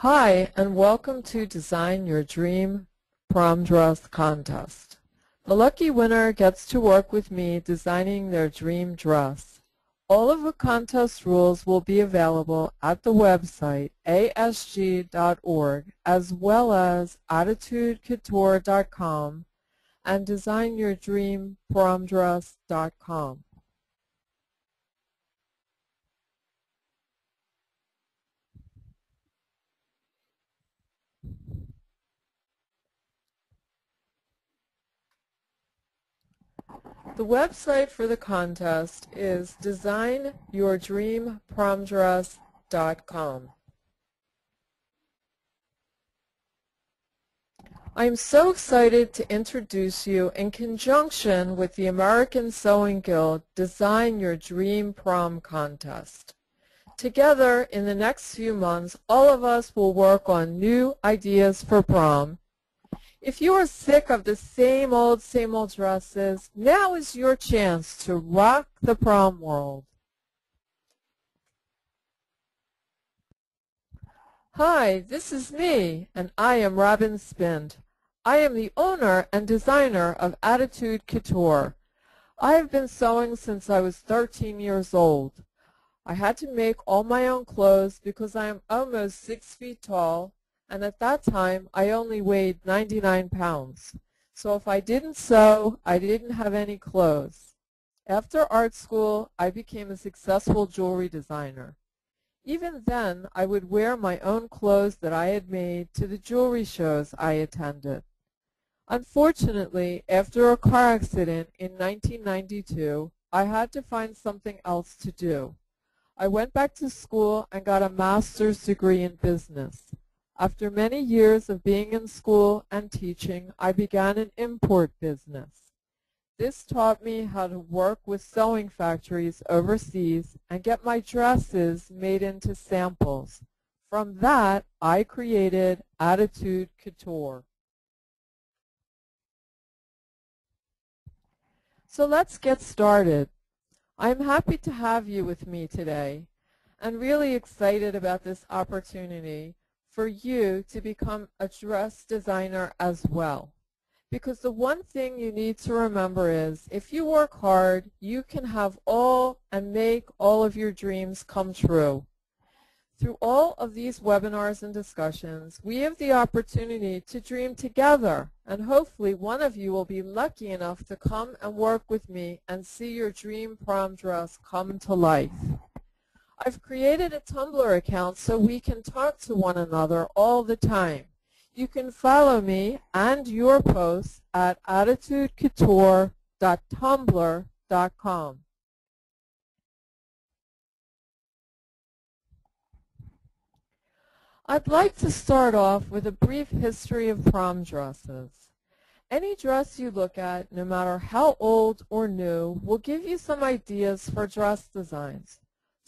Hi, and welcome to Design Your Dream Prom Dress Contest. The lucky winner gets to work with me designing their dream dress. All of the contest rules will be available at the website asg.org, as well as attitudecouture.com and designyourdreampromdress.com. The website for the contest is designyourdreampromdress.com. I'm so excited to introduce you, in conjunction with the American Sewing Guild, Design Your Dream Prom Contest. Together, in the next few months, all of us will work on new ideas for prom. If you are sick of the same old dresses, now is your chance to rock the prom world. Hi, this is me, and I am Robin Spind. I am the owner and designer of Attitude Couture. I have been sewing since I was 13 years old. I had to make all my own clothes because I am almost 6 feet tall, and at that time I only weighed 99 pounds. So if I didn't sew, I didn't have any clothes. After art school, I became a successful jewelry designer. Even then, I would wear my own clothes that I had made to the jewelry shows I attended. Unfortunately, after a car accident in 1992, I had to find something else to do. I went back to school and got a master's degree in business. After many years of being in school and teaching, I began an import business. This taught me how to work with sewing factories overseas and get my dresses made into samples. From that, I created Attitude Couture. So let's get started. I'm happy to have you with me today and really excited about this opportunity for you to become a dress designer as well. Because the one thing you need to remember is, if you work hard, you can have all and make all of your dreams come true. Through all of these webinars and discussions, we have the opportunity to dream together, and hopefully one of you will be lucky enough to come and work with me and see your dream prom dress come to life. I've created a Tumblr account so we can talk to one another all the time. You can follow me and your posts at attitudecouture.tumblr.com. I'd like to start off with a brief history of prom dresses. Any dress you look at, no matter how old or new, will give you some ideas for dress designs.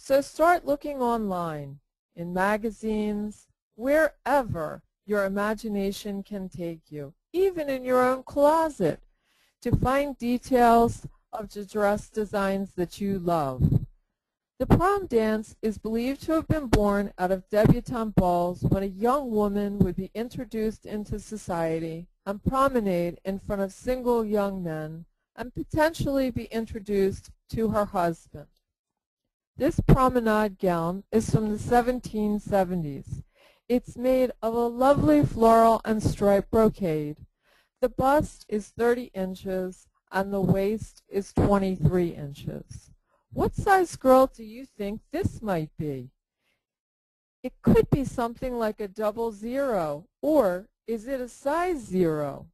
So start looking online, in magazines, wherever your imagination can take you, even in your own closet, to find details of the dress designs that you love. The prom dance is believed to have been born out of debutante balls, when a young woman would be introduced into society and promenade in front of single young men and potentially be introduced to her husband. This promenade gown is from the 1770s. It's made of a lovely floral and striped brocade. The bust is 30 inches and the waist is 23 inches. What size girl do you think this might be? It could be something like a 00, or is it a size 0?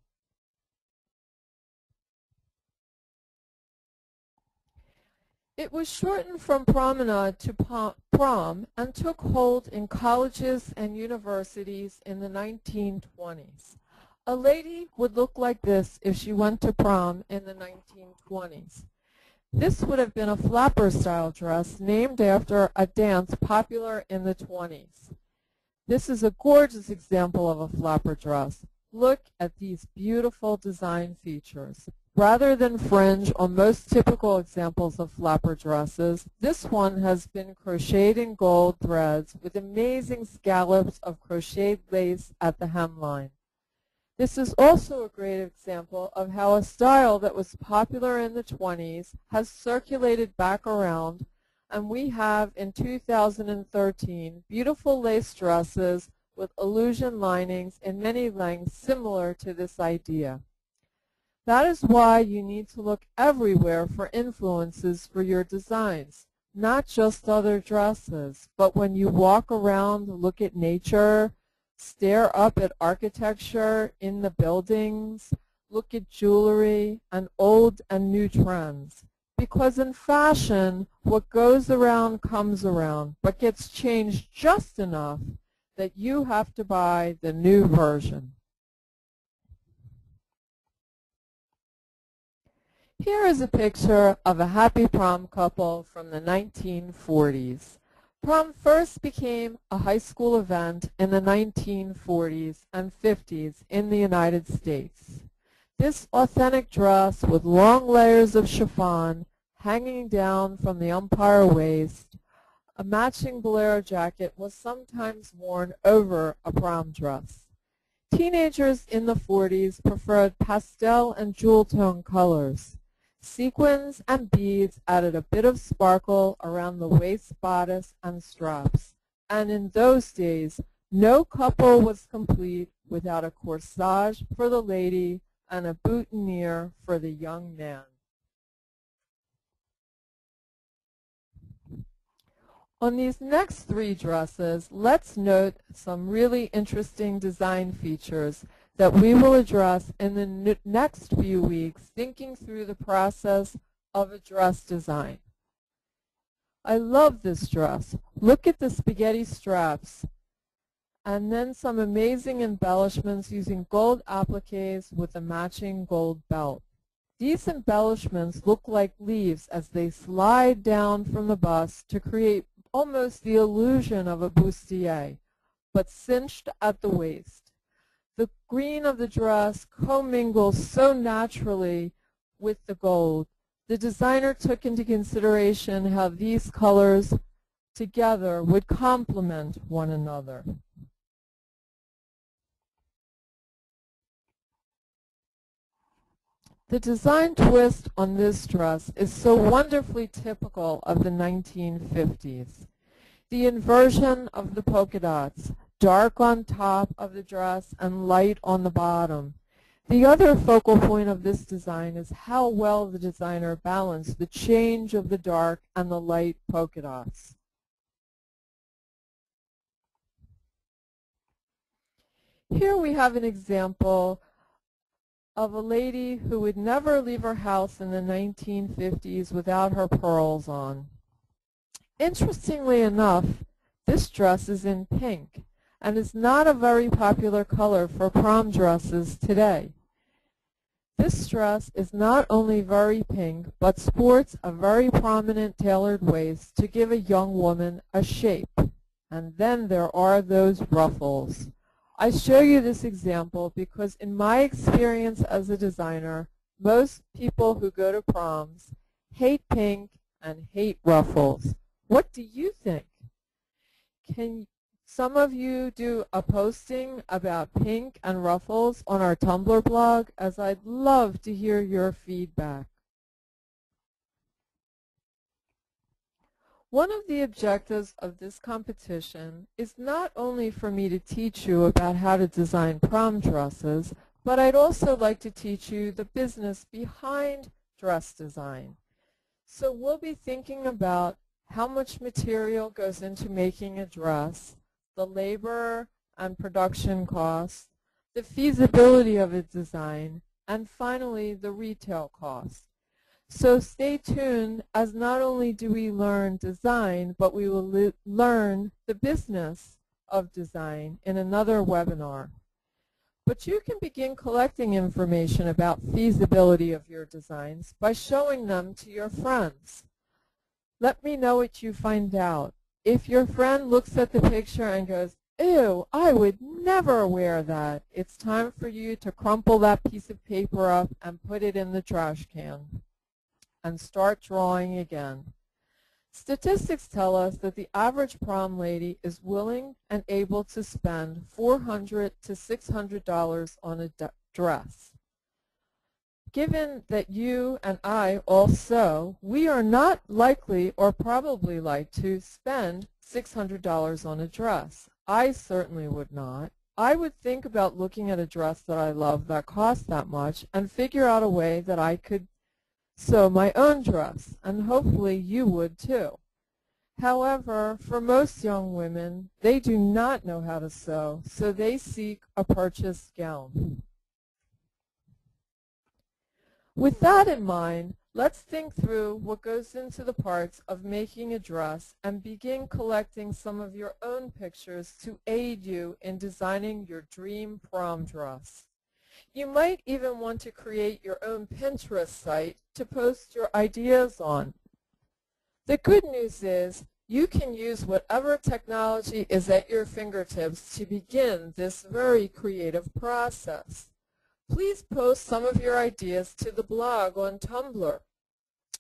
It was shortened from promenade to prom and took hold in colleges and universities in the 1920s. A lady would look like this if she went to prom in the 1920s. This would have been a flapper-style dress named after a dance popular in the 20s. This is a gorgeous example of a flapper dress. Look at these beautiful design features. Rather than fringe on most typical examples of flapper dresses, this one has been crocheted in gold threads with amazing scallops of crocheted lace at the hemline. This is also a great example of how a style that was popular in the 20s has circulated back around, and we have in 2013 beautiful lace dresses with illusion linings in many lengths similar to this idea. That is why you need to look everywhere for influences for your designs, not just other dresses, but when you walk around, look at nature, stare up at architecture in the buildings, look at jewelry and old and new trends. Because in fashion, what goes around comes around, but gets changed just enough that you have to buy the new version. Here is a picture of a happy prom couple from the 1940s. Prom first became a high school event in the 1940s and 50s in the United States. This authentic dress with long layers of chiffon hanging down from the umpire waist, a matching bolero jacket was sometimes worn over a prom dress. Teenagers in the 40s preferred pastel and jewel tone colors. Sequins and beads added a bit of sparkle around the waist bodice and straps. And in those days, no couple was complete without a corsage for the lady and a boutonniere for the young man. On these next three dresses, let's note some really interesting design features that we will address in the next few weeks, thinking through the process of a dress design. I love this dress. Look at the spaghetti straps, and then some amazing embellishments using gold appliques with a matching gold belt. These embellishments look like leaves as they slide down from the bust to create almost the illusion of a bustier, but cinched at the waist. The green of the dress commingles so naturally with the gold. The designer took into consideration how these colors together would complement one another. The design twist on this dress is so wonderfully typical of the 1950s. The inversion of the polka dots, dark on top of the dress and light on the bottom. The other focal point of this design is how well the designer balanced the change of the dark and the light polka dots. Here we have an example of a lady who would never leave her house in the 1950s without her pearls on. Interestingly enough, this dress is in pink and is not a very popular color for prom dresses today. This dress is not only very pink, but sports a very prominent tailored waist to give a young woman a shape. And then there are those ruffles. I show you this example because in my experience as a designer, most people who go to proms hate pink and hate ruffles. What do you think? Can some of you do a posting about pink and ruffles on our Tumblr blog, as I'd love to hear your feedback. One of the objectives of this competition is not only for me to teach you about how to design prom dresses, but I'd also like to teach you the business behind dress design. So we'll be thinking about how much material goes into making a dress, the labor and production costs, the feasibility of a design, and finally the retail cost. So stay tuned, as not only do we learn design, but we will learn the business of design in another webinar. But you can begin collecting information about feasibility of your designs by showing them to your friends. Let me know what you find out. If your friend looks at the picture and goes, Ew, I would never wear that. It's time for you to crumple that piece of paper up and put it in the trash can and start drawing again. Statistics tell us that the average prom lady is willing and able to spend $400 to $600 on a dress. Given that you and I all sew, we are not likely or probably like to spend $600 on a dress. I certainly would not. I would think about looking at a dress that I love that costs that much and figure out a way that I could sew my own dress, and hopefully you would too. However, for most young women, they do not know how to sew, so they seek a purchased gown. With that in mind, let's think through what goes into the parts of making a dress and begin collecting some of your own pictures to aid you in designing your dream prom dress. You might even want to create your own Pinterest site to post your ideas on. The good news is you can use whatever technology is at your fingertips to begin this very creative process. Please post some of your ideas to the blog on Tumblr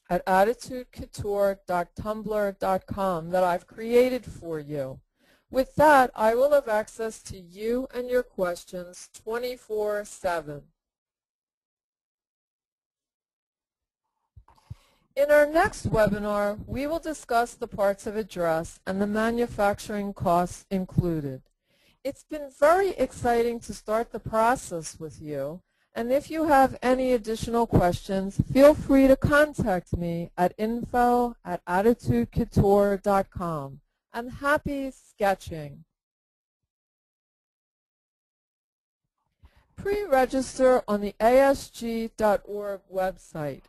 at attitudecouture.tumblr.com that I've created for you. With that, I will have access to you and your questions 24/7. In our next webinar, we will discuss the parts of a dress and the manufacturing costs included. It's been very exciting to start the process with you, and if you have any additional questions, feel free to contact me at info@attitudecouture.com. And happy sketching. Pre-register on the ASG.org website.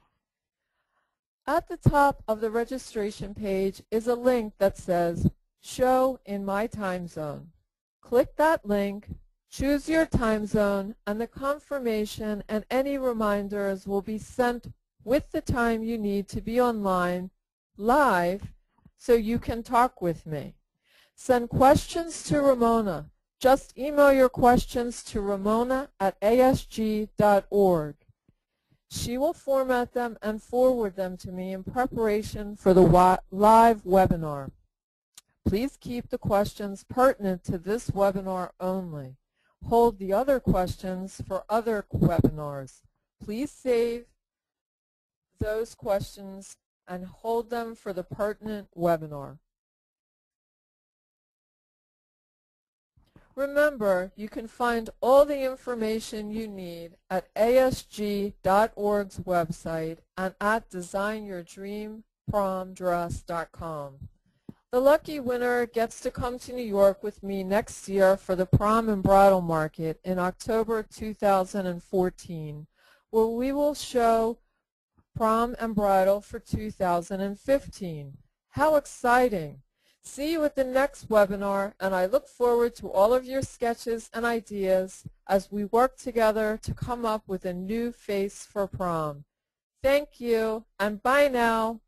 At the top of the registration page is a link that says, Show in my time zone. Click that link, choose your time zone, and the confirmation and any reminders will be sent with the time you need to be online live so you can talk with me. Send questions to Ramona. Just email your questions to ramona@asg.org. She will format them and forward them to me in preparation for the live webinar. Please keep the questions pertinent to this webinar only. Hold the other questions for other webinars. Please save those questions and hold them for the pertinent webinar. Remember, you can find all the information you need at ASG.org's website and at designyourdreampromdress.com. The lucky winner gets to come to New York with me next year for the Prom and Bridal Market in October 2014, where we will show Prom and Bridal for 2015. How exciting! See you at the next webinar, and I look forward to all of your sketches and ideas as we work together to come up with a new face for prom. Thank you, and bye now.